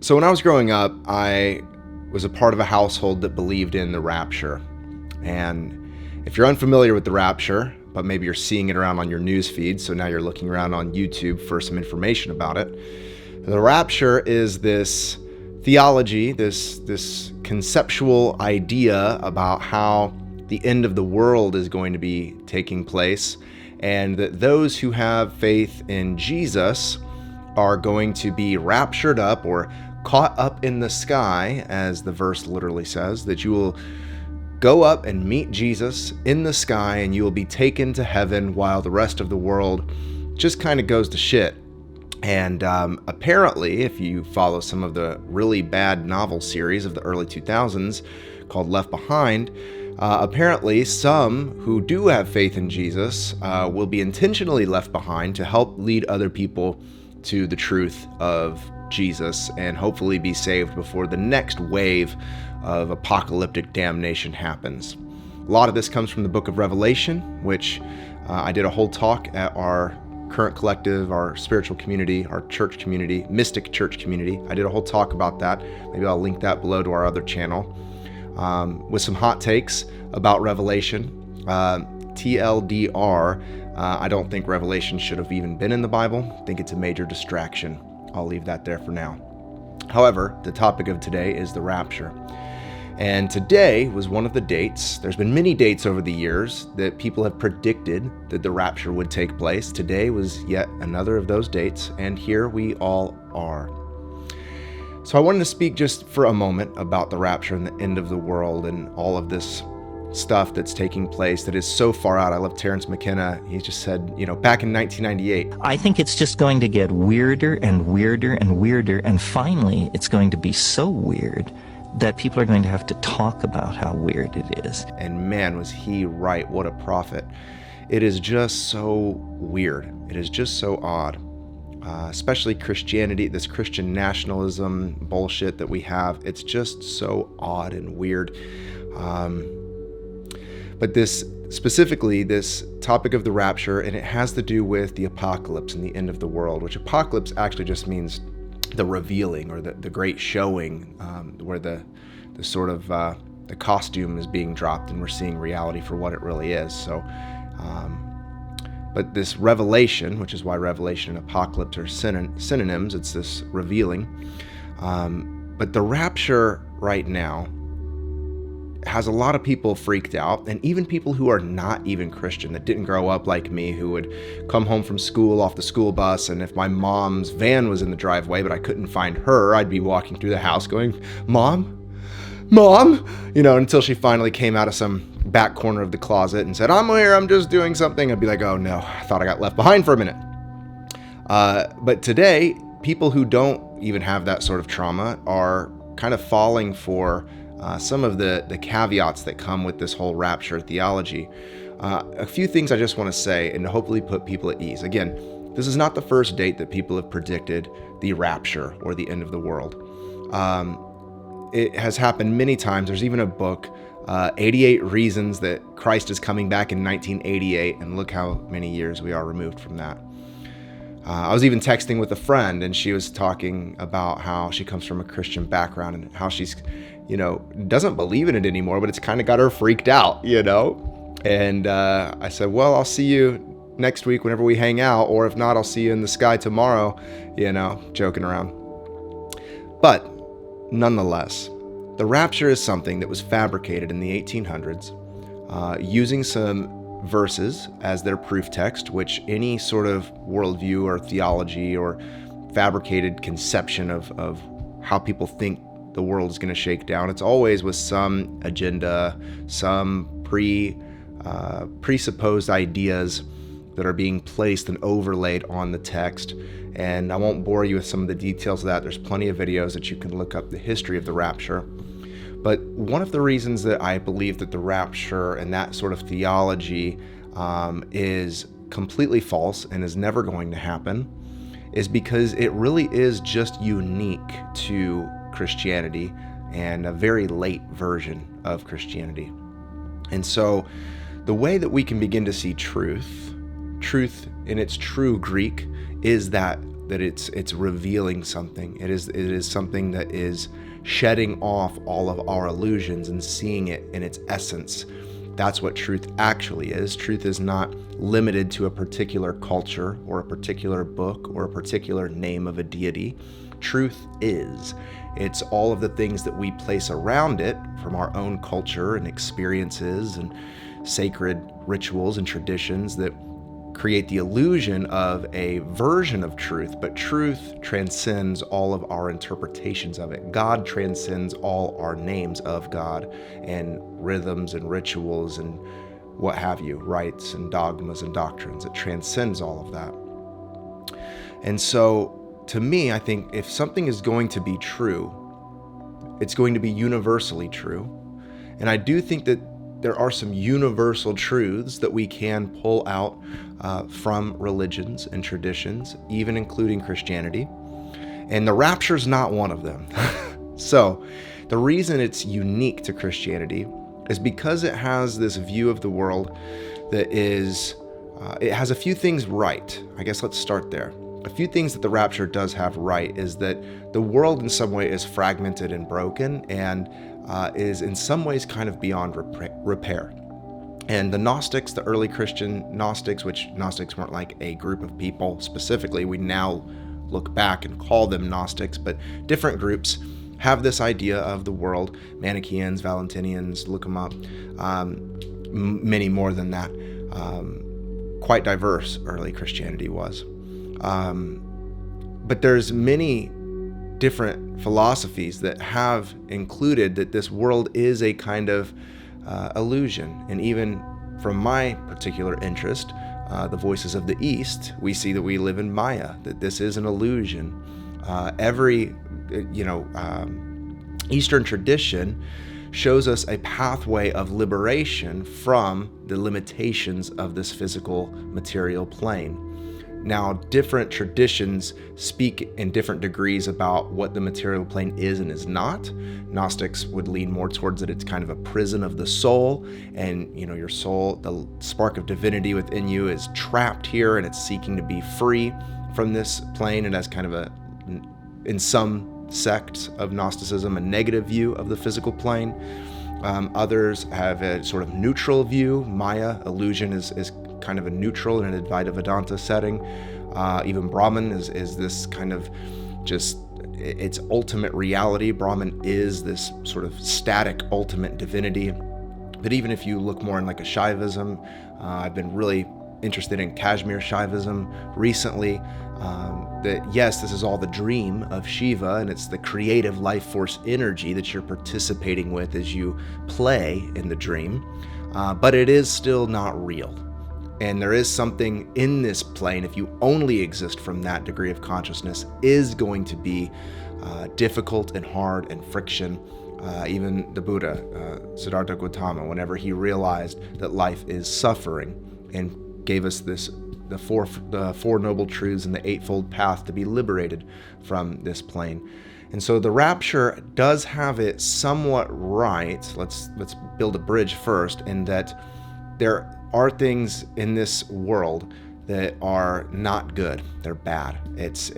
So when I was growing up, I was a part of a household that believed in the rapture. And if you're unfamiliar with the rapture, but maybe you're seeing it around on your news feed, so now you're looking around on YouTube for some information about it. The rapture is this theology, this conceptual idea about how the end of the world is going to be taking place, and that those who have faith in Jesus are going to be raptured up or caught up in the sky, as the verse literally says, that you will go up and meet Jesus in the sky and you will be taken to heaven while the rest of the world just kind of goes to shit. And apparently, if you follow some of the really bad novel series of the early 2000s called Left Behind, apparently some who do have faith in Jesus will be intentionally left behind to help lead other people to the truth of Jesus and hopefully be saved before the next wave of apocalyptic damnation happens. A lot of this comes from the book of Revelation, which I did a whole talk at our current collective, our spiritual community, our church community, mystic church community. I did a whole talk about that. Maybe I'll link that below to our other channel with some hot takes about Revelation. TLDR, I don't think Revelation should have even been in the Bible. I think it's a major distraction. I'll leave that there for now. However, the topic of today is the rapture. And today was one of the dates. There's been many dates over the years that people have predicted that the rapture would take place. Today was yet another of those dates, and here we all are. So I wanted to speak just for a moment about the rapture and the end of the world and all of this stuff that's taking place that is so far out. I love Terrence McKenna. He just said, back in 1998. I think it's just going to get weirder and weirder and weirder, and finally it's going to be so weird that people are going to have to talk about how weird it is. And man, was he right. What a prophet. It is just so weird. It is just so odd. Especially Christianity, this Christian nationalism bullshit that we have. It's just so odd and weird. But this topic of the rapture, and it has to do with the apocalypse and the end of the world, which apocalypse actually just means the revealing or the great showing, where the sort of the costume is being dropped and we're seeing reality for what it really is. So, but this revelation, which is why revelation and apocalypse are synonyms, it's this revealing. But the rapture right now has a lot of people freaked out, and even people who are not even Christian, that didn't grow up like me, who would come home from school off the school bus, and if my mom's van was in the driveway but I couldn't find her, I'd be walking through the house going, Mom, until she finally came out of some back corner of the closet and said, I'm here, I'm just doing something. I'd be like, oh no, I thought I got left behind for a minute. But today, people who don't even have that sort of trauma are kind of falling for some of the caveats that come with this whole rapture theology. A few things I just want to say and to hopefully put people at ease. Again, this is not the first date that people have predicted the rapture or the end of the world. It has happened many times. There's even a book, 88 Reasons That Christ is Coming Back in 1988, and look how many years we are removed from that. I was even texting with a friend, and she was talking about how she comes from a Christian background and how she's doesn't believe in it anymore, but it's kind of got her freaked out, And I said, well, I'll see you next week whenever we hang out, or if not, I'll see you in the sky tomorrow, joking around. But nonetheless, the rapture is something that was fabricated in the 1800s, using some verses as their proof text, which any sort of worldview or theology or fabricated conception of how people think the world is going to shake down, it's always with some agenda, some presupposed ideas that are being placed and overlaid on the text. And I won't bore you with some of the details of that. There's plenty of videos that you can look up the history of the rapture. But one of the reasons that I believe that the rapture and that sort of theology is completely false and is never going to happen is because it really is just unique to Christianity and a very late version of Christianity. And so the way that we can begin to see truth in its true Greek is that that it's revealing something. It is something that is shedding off all of our illusions and seeing it in its essence. That's what truth actually is. Truth is not limited to a particular culture or a particular book or a particular name of a deity. Truth is. It's all of the things that we place around it from our own culture and experiences and sacred rituals and traditions that create the illusion of a version of truth, but truth transcends all of our interpretations of it. God transcends all our names of God and rhythms and rituals and what have you, rites and dogmas and doctrines. It transcends all of that. And so, to me, I think if something is going to be true, it's going to be universally true. And I do think that there are some universal truths that we can pull out from religions and traditions, even including Christianity. And the rapture is not one of them. So the reason it's unique to Christianity is because it has this view of the world that is, it has a few things right. I guess let's start there. A few things that the rapture does have right is that the world in some way is fragmented and broken and is in some ways kind of beyond repair. And the Gnostics, the early Christian Gnostics, which Gnostics weren't like a group of people specifically, we now look back and call them Gnostics, but different groups have this idea of the world. Manichaeans, Valentinians, look them up, many more than that. Quite diverse early Christianity was. But there's many different philosophies that have included that this world is a kind of illusion. And even from my particular interest, the Voices of the East, we see that we live in Maya, that this is an illusion. Every Eastern tradition shows us a pathway of liberation from the limitations of this physical material plane. Now, different traditions speak in different degrees about what the material plane is and is not. Gnostics would lean more towards that it's kind of a prison of the soul, and your soul, the spark of divinity within you, is trapped here and it's seeking to be free from this plane. It has kind of in some sects of Gnosticism, a negative view of the physical plane. Others have a sort of neutral view. Maya, illusion, is kind of a neutral in an Advaita Vedanta setting. Even Brahman is this kind of just its ultimate reality. Brahman is this sort of static ultimate divinity. But even if you look more in like a Shaivism, I've been really interested in Kashmir Shaivism recently, that yes, this is all the dream of Shiva, and it's the creative life force energy that you're participating with as you play in the dream, but it is still not real. And there is something in this plane, if you only exist from that degree of consciousness, is going to be difficult and hard and friction. Even the Buddha, Siddhartha Gautama, whenever he realized that life is suffering and gave us the four noble truths and the eightfold path to be liberated from this plane. And so the rapture does have it somewhat right. Let's build a bridge first, in that there are things in this world that are not good. They're bad. It's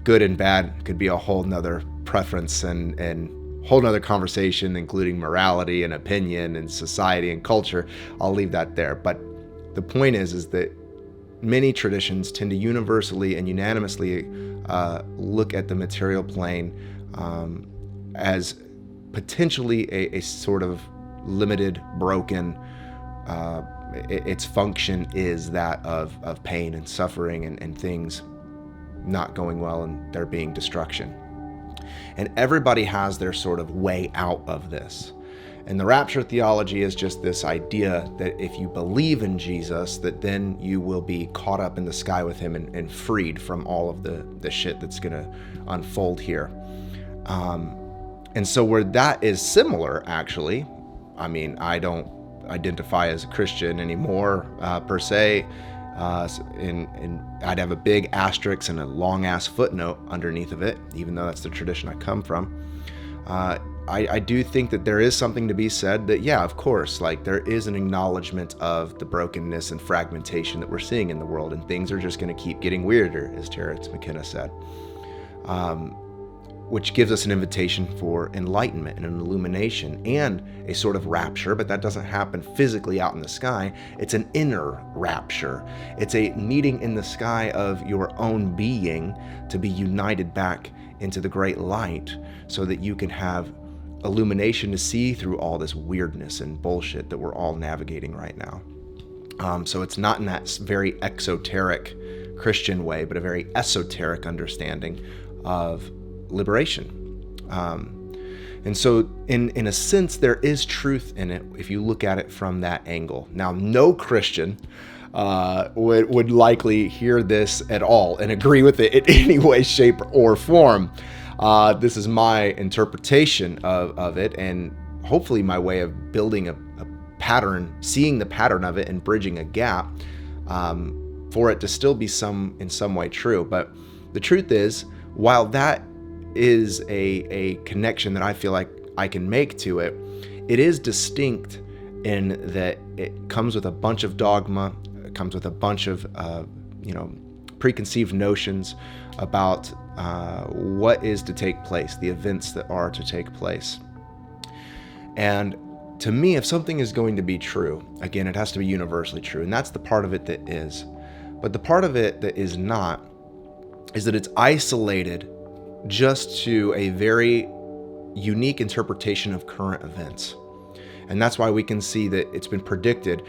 good and bad could be a whole nother preference and whole nother conversation, including morality and opinion and society and culture. I'll leave that there. But the point is that many traditions tend to universally and unanimously look at the material plane as potentially a sort of limited, broken. Its function is that of pain and suffering and things not going well and there being destruction. And everybody has their sort of way out of this. And the rapture theology is just this idea that if you believe in Jesus, that then you will be caught up in the sky with him and freed from all of the shit that's going to unfold here. And so where that is similar, actually, I mean, I don't identify as a Christian anymore, per se, and I'd have a big asterisk and a long ass footnote underneath of it, even though that's the tradition I come from. I do think that there is something to be said that, yeah, of course, like there is an acknowledgement of the brokenness and fragmentation that we're seeing in the world, and things are just going to keep getting weirder, as Terrence McKenna said, which gives us an invitation for enlightenment and an illumination and a sort of rapture, but that doesn't happen physically out in the sky. It's an inner rapture. It's a meeting in the sky of your own being to be united back into the great light so that you can have illumination to see through all this weirdness and bullshit that we're all navigating right now. So it's not in that very exoteric Christian way, but a very esoteric understanding of liberation. And so in a sense, there is truth in it if you look at it from that angle. Now, no Christian would likely hear this at all and agree with it in any way, shape, or form. This is my interpretation of it, and hopefully my way of building a pattern, seeing the pattern of it and bridging a gap for it to still be in some way true. But the truth is, while that is a connection that I feel like I can make to it, it is distinct in that it comes with a bunch of dogma, it comes with a bunch of preconceived notions about what is to take place, the events that are to take place. And to me, if something is going to be true, again, it has to be universally true, and that's the part of it that is. But the part of it that is not is that it's isolated just to a very unique interpretation of current events. And that's why we can see that it's been predicted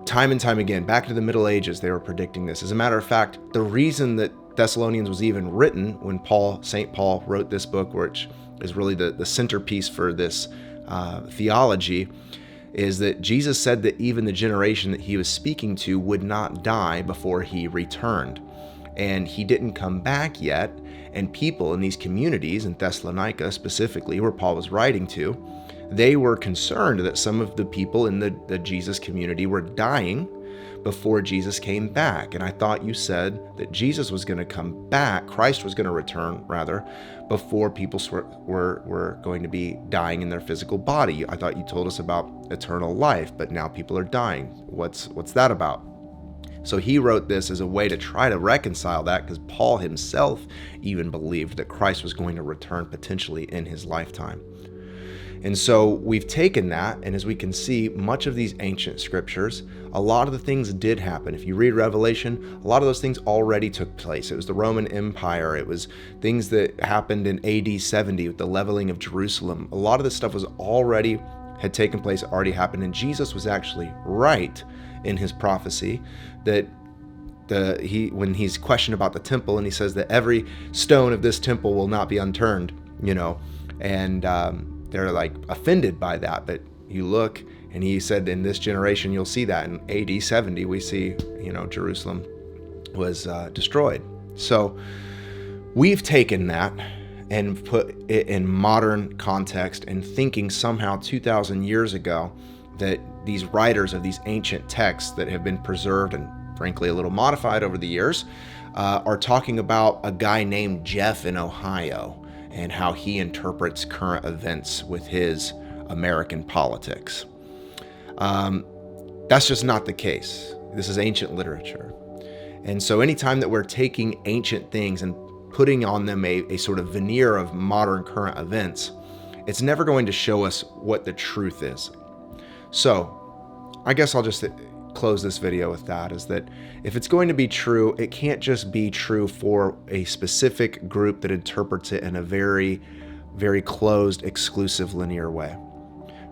time and time again. Back to the Middle Ages, they were predicting this. As a matter of fact, the reason that Thessalonians was even written when St. Paul wrote this book, which is really the centerpiece for this theology, is that Jesus said that even the generation that he was speaking to would not die before he returned. And he didn't come back yet. And people in these communities, in Thessalonica specifically, where Paul was writing to, they were concerned that some of the people in the Jesus community were dying before Jesus came back. And I thought you said that Jesus was going to come back, Christ was going to return, rather, before people were going to be dying in their physical body. I thought you told us about eternal life, but now people are dying. What's that about? So he wrote this as a way to try to reconcile that, because Paul himself even believed that Christ was going to return potentially in his lifetime. And so we've taken that, and as we can see, much of these ancient scriptures, a lot of the things did happen. If you read Revelation, a lot of those things already took place. It was the Roman Empire. It was things that happened in AD 70 with the leveling of Jerusalem. A lot of this stuff had taken place, already happened, and Jesus was actually right in his prophecy that when he's questioned about the temple, and he says that every stone of this temple will not be unturned, and they're like offended by that. But you look, and he said, in this generation you'll see that. In AD 70 we see, Jerusalem was destroyed. So we've taken that and put it in modern context, and thinking somehow 2,000 years ago that these writers of these ancient texts that have been preserved and frankly a little modified over the years are talking about a guy named Jeff in Ohio and how he interprets current events with his American politics. That's just not the case. This is ancient literature. And so anytime that we're taking ancient things and putting on them a sort of veneer of modern current events, it's never going to show us what the truth is. So I guess I'll just close this video with that, is that if it's going to be true, it can't just be true for a specific group that interprets it in a very, very closed, exclusive, linear way.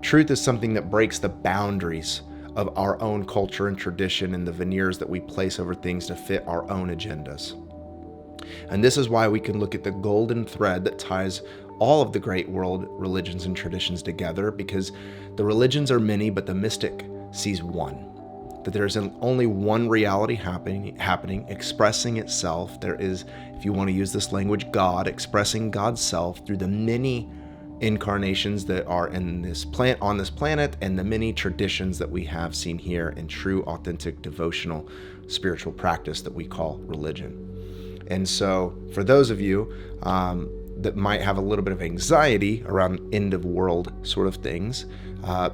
Truth is something that breaks the boundaries of our own culture and tradition and the veneers that we place over things to fit our own agendas. And this is why we can look at the golden thread that ties all of the great world religions and traditions together, because the religions are many, but the mystic sees one. That there is only one reality happening, expressing itself. There is, if you want to use this language, God expressing God's self through the many incarnations that are on this planet, and the many traditions that we have seen here in true, authentic, devotional, spiritual practice that we call religion. And so for those of you that might have a little bit of anxiety around end of world sort of things,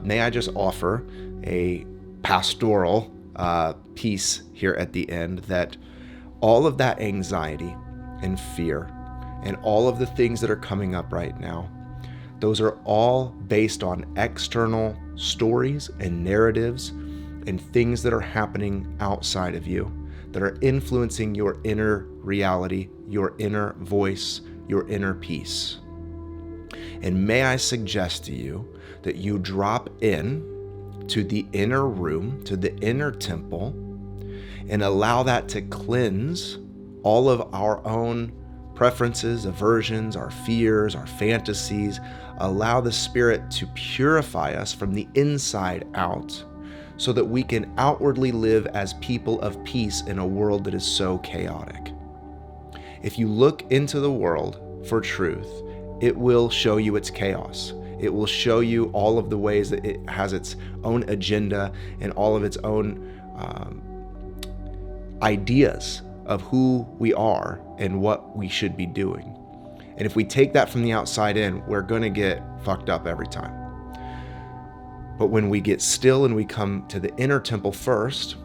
may I just offer a pastoral piece here at the end, that all of that anxiety and fear and all of the things that are coming up right now, those are all based on external stories and narratives and things that are happening outside of you that are influencing your inner reality, your inner voice, your inner peace. And may I suggest to you that you drop in to the inner room, to the inner temple, and allow that to cleanse all of our own preferences, aversions, our fears, our fantasies. Allow the Spirit to purify us from the inside out so that we can outwardly live as people of peace in a world that is so chaotic. If you look into the world for truth, it will show you its chaos. It will show you all of the ways that it has its own agenda and all of its own ideas of who we are and what we should be doing. And if we take that from the outside in, we're going to get fucked up every time. But when we get still and we come to the inner temple first,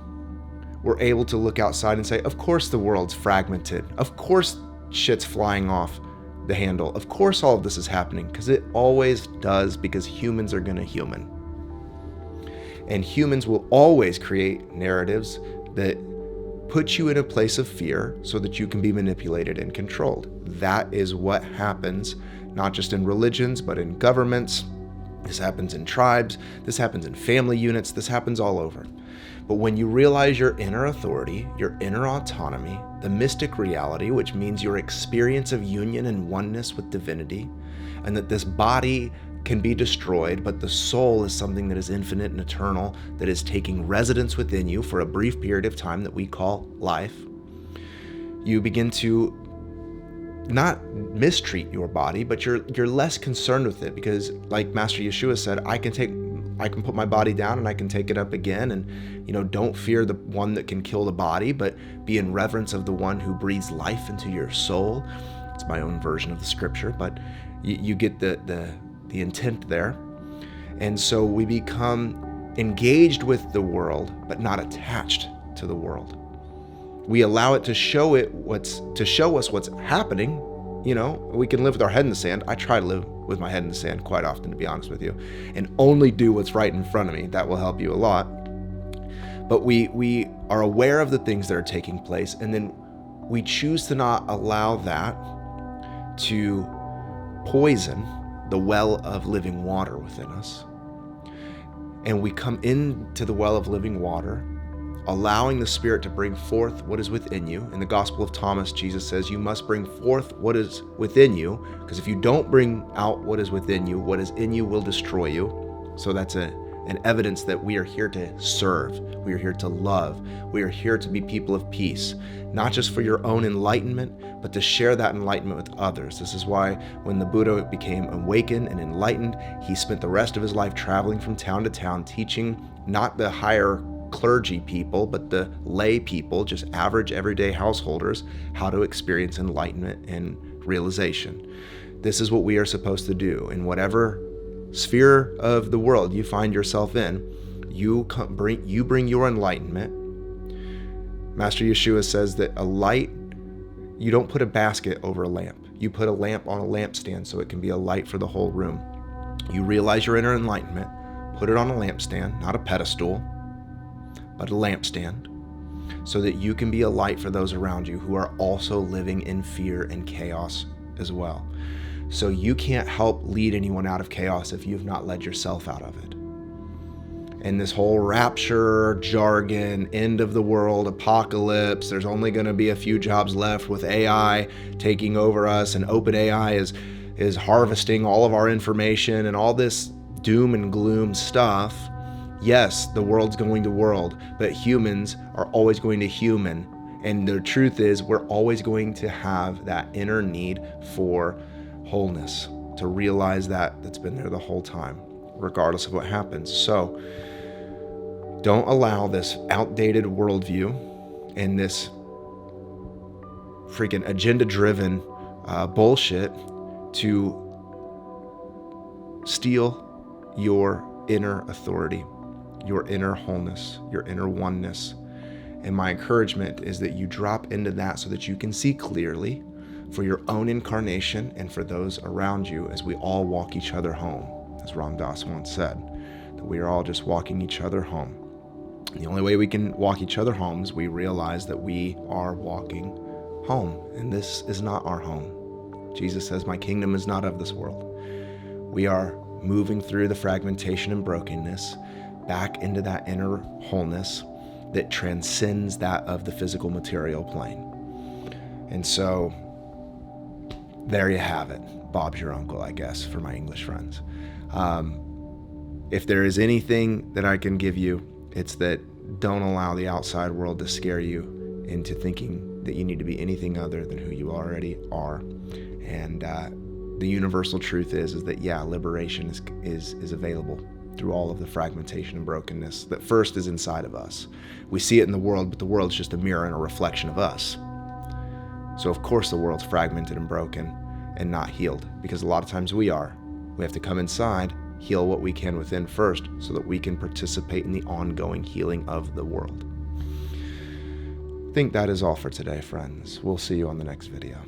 we're able to look outside and say, of course the world's fragmented. Of course shit's flying off the handle. Of course all of this is happening, because it always does, because humans are going to human. And humans will always create narratives that put you in a place of fear so that you can be manipulated and controlled. That is what happens, not just in religions, but in governments. This happens in tribes. This happens in family units. This happens all over. But when you realize your inner authority, your inner autonomy, the mystic reality, which means your experience of union and oneness with divinity, and that this body can be destroyed, but the soul is something that is infinite and eternal, that is taking residence within you for a brief period of time that we call life, you begin to not mistreat your body, but you're less concerned with it, because like Master Yeshua said, I can put my body down and I can take it up again, and don't fear the one that can kill the body, but be in reverence of the one who breathes life into your soul. It's my own version of the scripture, but you get the intent there. And so we become engaged with the world, but not attached to the world. We allow it to show us what's happening. We can live with our head in the sand. I try to live with my head in the sand quite often, to be honest with you, and only do what's right in front of me. That will help you a lot. But we are aware of the things that are taking place, and then we choose to not allow that to poison the well of living water within us. And we come into the well of living water, allowing the Spirit to bring forth what is within you. In the Gospel of Thomas, Jesus says, you must bring forth what is within you, because if you don't bring out what is within you, what is in you will destroy you. So that's an evidence that we are here to serve. We are here to love. We are here to be people of peace, not just for your own enlightenment, but to share that enlightenment with others. This is why when the Buddha became awakened and enlightened, he spent the rest of his life traveling from town to town, teaching not the higher clergy people, but the lay people, just average everyday householders, how to experience enlightenment and realization. This is what we are supposed to do in whatever sphere of the world you find yourself in. You bring your enlightenment. Master Yeshua says that a light, you don't put a basket over a lamp. You put a lamp on a lampstand so it can be a light for the whole room. You realize your inner enlightenment, put it on a lampstand, not a pedestal, but a lampstand, so that you can be a light for those around you who are also living in fear and chaos as well. So you can't help lead anyone out of chaos if you've not led yourself out of it. And this whole rapture jargon, end of the world, apocalypse, there's only going to be a few jobs left with AI taking over us, and OpenAI is harvesting all of our information and all this doom and gloom stuff. Yes, the world's going to world, but humans are always going to human. And the truth is, we're always going to have that inner need for wholeness, to realize that that's been there the whole time, regardless of what happens. So don't allow this outdated worldview and this freaking agenda-driven bullshit to steal your inner authority, your inner wholeness, your inner oneness. And my encouragement is that you drop into that so that you can see clearly for your own incarnation and for those around you as we all walk each other home. As Ram Dass once said, that we are all just walking each other home. And the only way we can walk each other home is we realize that we are walking home, and this is not our home. Jesus says, my kingdom is not of this world. We are moving through the fragmentation and brokenness back into that inner wholeness that transcends that of the physical material plane. And so there you have it. Bob's your uncle, I guess, for my English friends. If there is anything that I can give you, it's that don't allow the outside world to scare you into thinking that you need to be anything other than who you already are. And the universal truth is that, yeah, liberation is available through all of the fragmentation and brokenness that first is inside of us. We see it in the world, but the world's just a mirror and a reflection of us. So of course the world's fragmented and broken and not healed, because a lot of times we are. We have to come inside, heal what we can within first, so that we can participate in the ongoing healing of the world. I think that is all for today, friends. We'll see you on the next video.